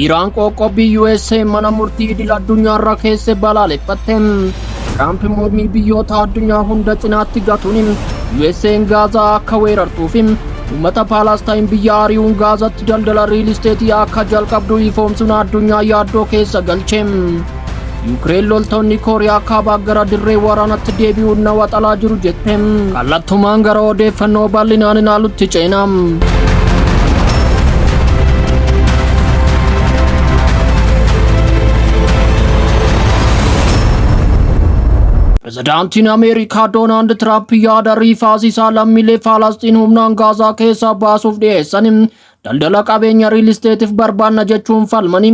Iraan qoqqobbii USA mana murtii idil addunyaarra keesse balaaleffatte. Tiraamp mormii biyyoota addunyaa hunda cinaatti gatuun USA'n Gaazaa akka weerartuuf uummata Paalestaayin biyya ari'uun Gaazaatti daldala riil isteetii akka jalqabdu ifoomsuun addunyaa yaaddoo keessa galche. Yuukireen loltoonni Kooriyaa kaabaa gara dirree waraanaatti deebi'uun na waxalaa jiru jette. Kallattumaan gara odeeffannoo bal'inaan ilaalutti ceena. Pirezidaantiin Ameerikaa Doonaald Tiraamp yaada rifaasisaa lammiilee Falastiin humnaan Gaazaa keessaa baasuuf dhiyeessan daldala qabeenya riil isteetiif barbaanna jechuun falmani.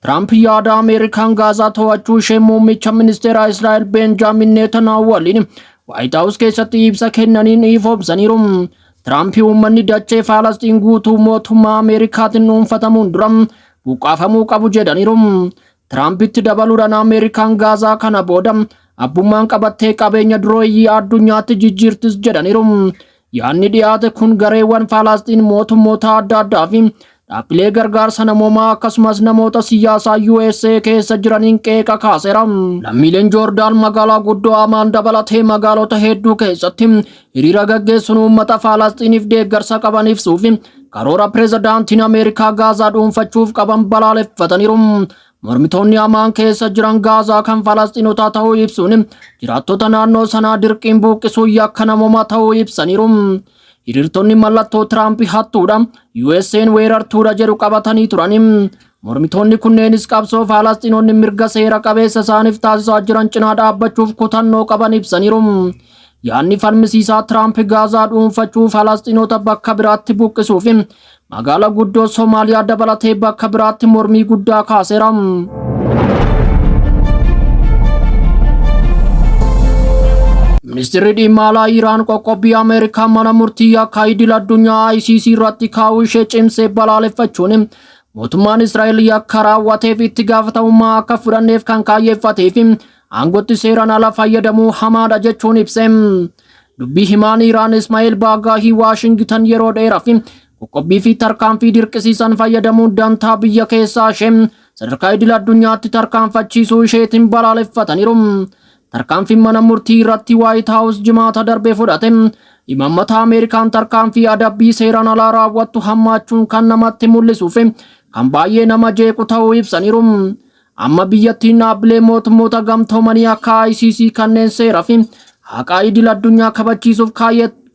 Tiraamp yaada Ameerikaan Gaazaa to'achuu ishee muummicha ministeera Israa'el Benjaamin Netanyaahuu waliin Waayit Haawus keessatti ibsa kennaniin ifoomsaniiru. Tiraamp uummanni dachee Falastiin guutuu mootummaa Ameerikaatiin dhuunfatamuun dura buqqaafamuu qabu jedhaniiru. Tiraampitti dabaluudhaan Ameerikaan Gaazaa kana booda abbummaan qabattee qabeenya durooyyii addunyaatti jijjiirtis jedhaniiru. Yaadni dhiyaate kun gareewwan Falastiin mootummoota adda addaa fi dhaabbilee gargaarsa namoomaa akkasumas namoota siyaasaa USA keessa jiraniin qeeqa kaaseera. Lammiileen Joordaan magaalaa guddoo Amaan dabalatee magaalota hedduu keessatti hiriira gaggeessuun uummata Falastiiniif deeggarsa qaban ibsuuf karoora pirezidaantiin Ameerikaa Gaazaa dhuunfachuuf qaban balaaleffataniiru. Mormitoonni Amaan keessa jiran Gaazaa kan Falastiinotaa ta'uu ibsuun jiraattota naannoo sanaa dirqiin buqqisuu yakka namoomaa ta'uu ibsaniiru. Hiriirtonni mallattoo Tiraamp hattuudha, USA'n weerartuudha jedhu qabatanii turan. Mormitoonni kunneenis qabsoo Falastiinonni mirga seera qabeessa isaaniif taasisaa jiran cinaa dhaabbachuuf kutannoo qaban ibsaniiru. Yaadni falmisiisaa Tiraamp Gaazaa dhuunfachuu Falastiinota bakka biraatti buqqisuuf magaalaa guddoo Soomaaliyaa dabalatee bakka biraatti mormii guddaa kaaseera. Ministeerri dhimma alaa Iraan qoqqobbii Ameerikaa mana murtii akka idil addunyaa ICC irratti kaa'uu ishee cimsee balaaleffachuun mootummaan Israa'el yakka raawwateef itti gaafatamummaa akka fudhanneef kan kaayyeeffateef aangootti seeraan ala fayyadamuu hamaadha jechuun ibse. Dubbii himaan Iraan Ismaa'eel Baagaahii Waashingtan yeroo dheeraaf qoqqobbii fi tarkaanfii dirqisiisan fayyadamuun dantaa biyya keessaa ishee sadarkaa idil addunyaatti tarkaanfachiisuu isheetiin balaaleffataniiru. Tarkaanfiin mana murtii irratti Waayit Haawus jimaata darbe fudhate imaammata Ameerikaan tarkaanfii adabbii seeraan alaa raawwattu hammaachuun kan namatti mul'isuuf kan baay'ee nama jeequ ta'uu ibsaniiru. Amma biyyattiin dhaabbilee mootummoota gamtoomanii akka ICC kanneen seeraa fi haqa idil addunyaa kabachiisuuf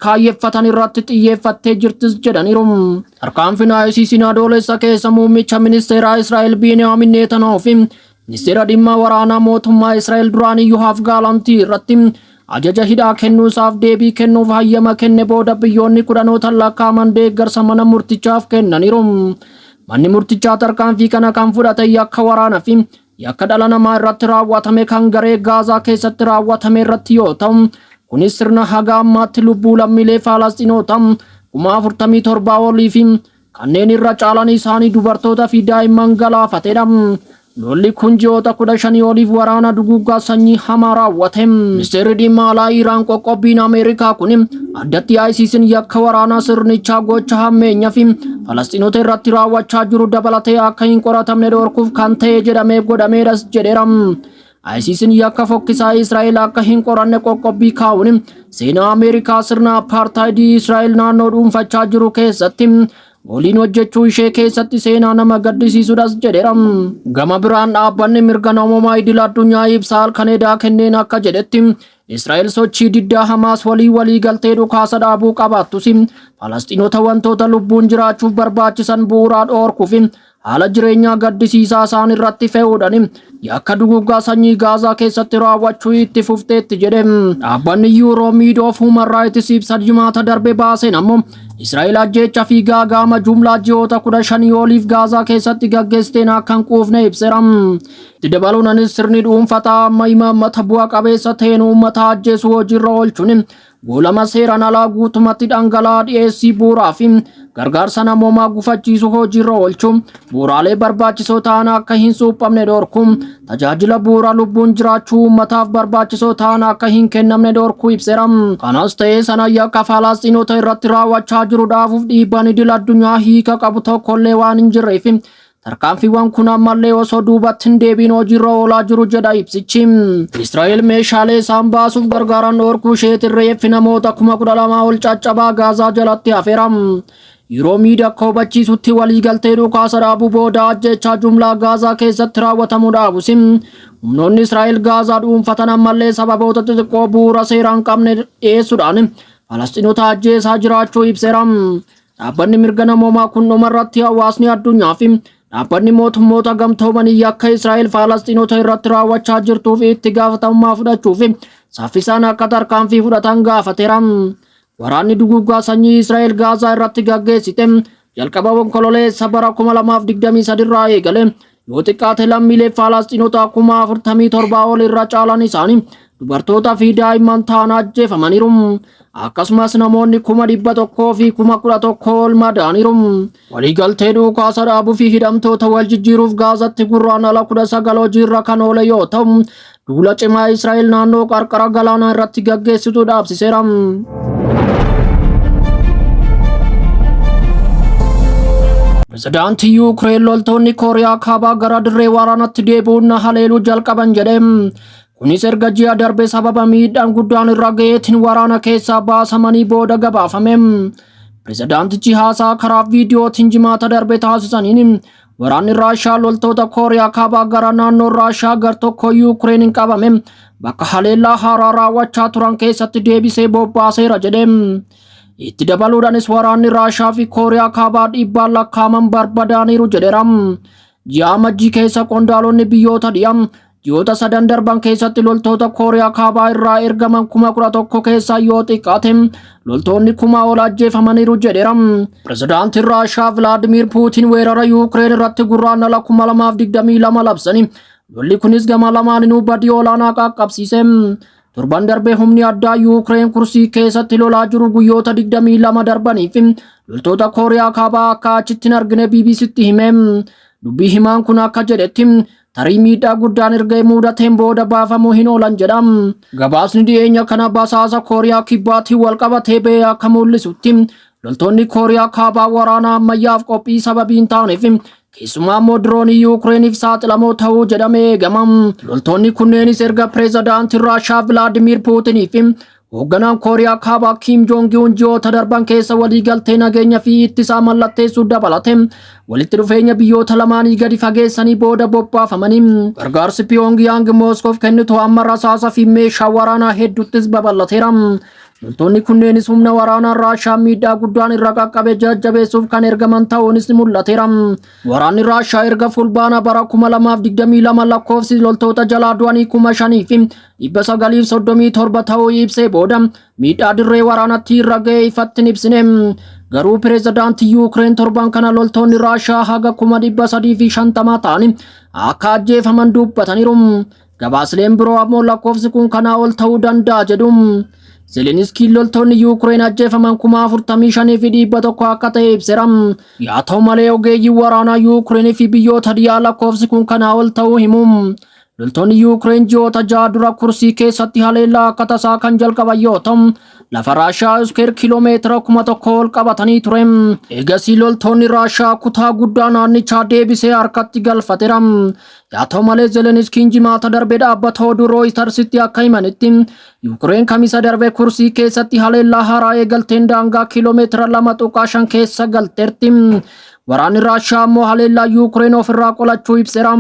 kaayyeeffatan irratti xiyyeeffattee jirtis jedhaniiru. Tarkaanfiin ICC adoolessa keessa muummicha ministeera Israa'el Benjaamin Netanyaahuu fi ministeera dhimma waraanaa mootummaa Israa'el duraanii Yoav Gaalantii irratti ajaja hidhaa kennuusaaf deebii kennuuf hayyama kenne booda biyyoonni kudhanootaan lakkaa'aman deeggarsa mana murtichaaf kennaniiru. Manni murtichaa tarkaanfii kana kan fudhate yakka waraanaa fi yakka dhala namaa irratti raawwatame kan garee Gaazaa keessatti raawwatame irratti yoo ta'u, kunis sirna haga ammaatti lubbuu lammiilee Falastiinotaa 47,000 olii fi kanneen irra caalan isaanii dubartoota fi daa'imman galaafateedha. Lolli kun ji'oota 15 oliif waraana duguuggaa sanyii hamaa raawwate. Ministeerri dhimma alaa Iraan qoqqobbiin Ameerikaa kun addatti ICC'n yakka waraanaa sirnichaa gocha hammeenyaa fi Falastiinota irratti raawwachaa jiru dabalatee akka hin qoratamne dhorkuuf kan ta'e jedhamee godhameeras jedheera. ICC'n yakka fokkisaa Israa'el akka hin qoranne qoqqobbii kaa'uun seenaa Ameerikaa sirna apartaayidii Israa'el naannoo dhuunfachaa jiru keessatti waliin hojjechuu ishee keessatti seenaa nama gaddisiisuudhas jedheera. Gama biraan dhaabbanni mirga namoomaa idil addunyaa ibsa halkaneedaa kenneen akka jedhetti Israa'el sochii diddaa Hamaas walii galtee dhukaasa dhaabuu qabaattus Falastiinota wantoota lubbuun jiraachuuf barbaachisan bu'uuraa dhoorkuuf haala jireenyaa gaddisiisaa isaan irratti fe'uudhaan yakka duguuggaa sanyii Gaazaa keessatti raawwachuu itti fufteetti jedhe. Dhaabbanni Euromid of Human Rights ibsa jimaata darbe baaseen ammoo Israa'el ajjeechaa fi gaagaama jumlaa ji'oota 15 oliif Gaazaa keessatti gaggeessiteen akka hin quufne ibseera. Itti dabaluunis sirni dhuunfataa amma imaammata bu'a qabeessa ta'een uummata ajjeesuu hojiirra oolchuun goolama seeraan alaa guutumatti dhangala'aa dhiyeessii bu'uuraa fi gargaarsa namoomaa gufachiisu hojiirra oolchuun bu'uuraalee barbaachisoo ta'an akka hin suphamne dhorkuun tajaajila bu'uura lubbuun jiraachuu uummataaf barbaachisoo ta'an akka hin kennamne dhorkuu ibseera. Kanas ta'ee sana yakka Falastiinota irratti raawwachaa jiru dhaabuuf dhiibbaan idil addunyaa hiika qabu tokkollee waan hin jirreef tarkaanfiiwwan kun ammallee osoo duubatti hin deebiin hojiirra oolaa jiru jedha ibsichi. Israa'el meeshaalee isaan baasuuf gargaaran dhorkuu isheetiin reeffi namoota 12,000 ol caccabaa Gaazaa jalatti hafeera. Yeroo miidhaa akka hubachiisutti waliigaltee dhukaasa dhaabuu booda ajjechaa jumlaa Gaazaa keessatti raawwatamu dhaabus. Humnoonni Israa'el Gaazaa dhuunfatan ammallee sababoota xixiqqoo bu'uura seeraan hin qabne dhiyeessuudhaan Falasxiinota ajjeesaa jiraachuu ibseera. Dhaabbanni mirga namoomaa kun dhumarratti hawaasni addunyaa fi dhaabbanni mootummoota gamtoomanii akka Israa'el Falasxiinota irratti raawwachaa jirtuu fi itti gaafatamummaa fudhachuuf saffisaan akka tarkaanfii fudhatan gaafateera. Waraanni duguuggaa sanyii Israa'el Gaazaa irratti gaggeessite jalqaba onkololeessa bara 2023 irraa eegale yoo xiqqaate lammiilee Falasxiinota 47,000 ol irra caalan isaanii dubartoota fi daa'imman ta'an ajjeefamaniiru. Akkasumas namoonni 100,000 fi 11,000 ol madaaniiru. Waliigaltee dhukaasa dhaabuu fi hidhamtoota wal jijjiiruuf Gaazatti gurraandhala 19 hojiirra kan oole yoo ta'u duula cimaa Israa'el naannoo qarqara galaanaa irratti gaggeessitu dhaabsiseera. Pirezidaantii Yuukireen loltoonni Kooriyaa kaabaa gara dirree waraanaatti deebi'uun haleeluu jalqaban jedhe. Kunis erga ji'a darbe sababa miidhaan guddaan irra ga'eetiin waraana keessaa baasamanii booda gabaafame. Pirezidaantichi haasaa karaa viidiyootiin jimaata darbe taasisaniin waraanni Raashiyaa loltoota Kooriyaa kaabaa gara naannoo Raashiyaa gar-tokko Yuukireeniin qabame bakka haleellaa haaraa raawwachaa turan keessatti deebisee bobbaaseera jedhe. Itti dabaluudhaanis waraanni Raashiyaa fi Kooriyaa kaabaa dhibbaan lakkaa'aman barbadaaniiru jedheera. Ji'a Amajjii keessa qondaalonni biyyoota dhiyaa ji'oota 3 darban keessatti loltoota Kooriyaa kaabaa irraa ergaman 11,000 keessaa yoo xiqqaate loltoonni 1,000 ol ajjeefamaniiru jedheera. Pirezidaantiin Raashiyaa Vilaadimiir Puutiin weerara Yuukireen irratti gurraandhala 2022 labsani. Lolli kunis gama lamaaninuu badii olaanaa qaqqabsiise. Torban darbee humni addaa Yuukireen kursii keessatti lolaa jiru guyyoota 22 darbaniif loltoota Kooriyaa kaabaa akka achitti hin argine BBCtti hime. Dubbii himaan kun akka jedhetti tarii miidhaa guddaan erga mudateen booda baafamuu hin oolan jedha. Gabaasni dhiyeenya kana basaasa Kooriyaa kibbaatiin wal qabatee ba'e akka mul'isutti loltoonni Kooriyaa kaabaa waraana ammayyaaf qophii sababii hin taaneef keessumaa immoo diroonii Yuukireeniif saaxilamoo ta'uu jedhamee eegama. Loltoonni kunneenis erga pirezidaantiin Raashiyaa Vilaadimiir Puutinii fi hoogganaan Kooriyaa kaabaa Kiim Joong Un ji'oota darban keessa waliigaltee nageenya fi ittisaa mallatteessuu dabalate walitti dhufeenya biyyoota lamaanii gadi fageessanii booda bobbaafamanii. Gargaarsi Pyongyang Mooskoof kennitu amma rasaasa fi meeshaa waraanaa hedduuttis babal'ateera. Loltoonni kunneenis humna waraanaa Raashiyaa miidhaa guddaan irra qaqqabe jajjabeessuuf kan ergaman ta'uunis mul'ateera. Waraanni Raashiyaa erga fulbaana bara 2022 lakkoofsi loltoota jalaa du'anii 5,000 fi 937 ta'uu ibsee booda miidhaa dirree waraanatti irra ga'e ifatti hin ibsine. Garuu pirezidaantii Yuukireen torban kana loltoonni Raashiyaa haga 350 ta'an akka ajjeefaman dubbataniiru. Gabaasleen biroo ammoo lakkoofsi kun kanaa ol ta'uu danda'a jedhu. Zelenskiin loltoonni Yuukireen ajjeefaman 45,000 fi 100 akka ta'e ibseera. Yaa ta'u malee ogeeyyiin waraanaa Yuukireen fi biyyoota dhiyaa lakkoofsi kun kanaa ol ta'uu himu. Loltoonni Yuukireen ji'oota 6 dura kursii keessatti haleellaa akka tasaa kan jalqaban yoo ta'u lafa Raashiyaa iskeer kiiloomeetira 1,000 ol qabatanii ture. Eegasii loltoonni Raashiyaa kutaa guddaa naannichaa deebisee harkatti galfateera. Yaa ta'u malee Zelenskiin jimaata darbe dhaabbata oduu Rooyitersitti akka himanitti Yuukireen kamisa darbe kursii keessatti haleellaa haaraa eegalteen daangaa kiiloomeetira 2.5 keessa galteerti. Waraanni Raashiyaa immoo haleellaa Yuukireen ofirraa qolachuu ibseera.